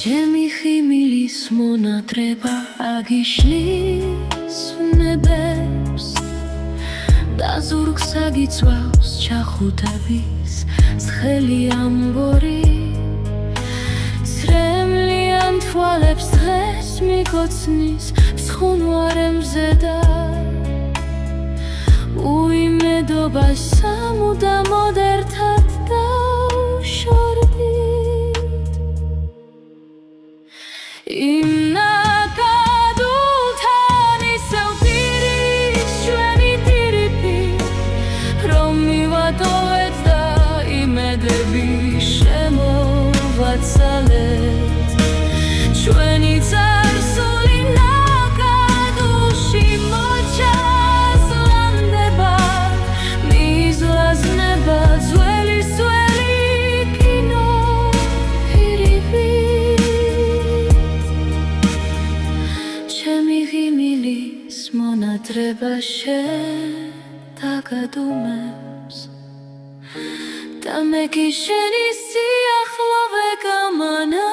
ჩემი ხიმილის მონათრება აგიშლის ნებებს და ზურგს აგიწვავს ჩახუტების ცხელი ამბორი ცრემლიან თვალებს დღეს მიგოცნის მსხუნვარემზე და უიმედობას სამუდამოდ ერთად დავშორდით იმ ნაკადულთან ისევ ტირის ჩვენი ტირიფი რომ მივატოვეთ და იმედები შემოვაცალეთ ჩვენი წარსული ნაკადულში მოჩას ლანდება მიზლაზნება ძველი კინო ჩემი ღიმილის მონათრება შეტაკადუმებს და მე კი შენი სიახლოვე გამანა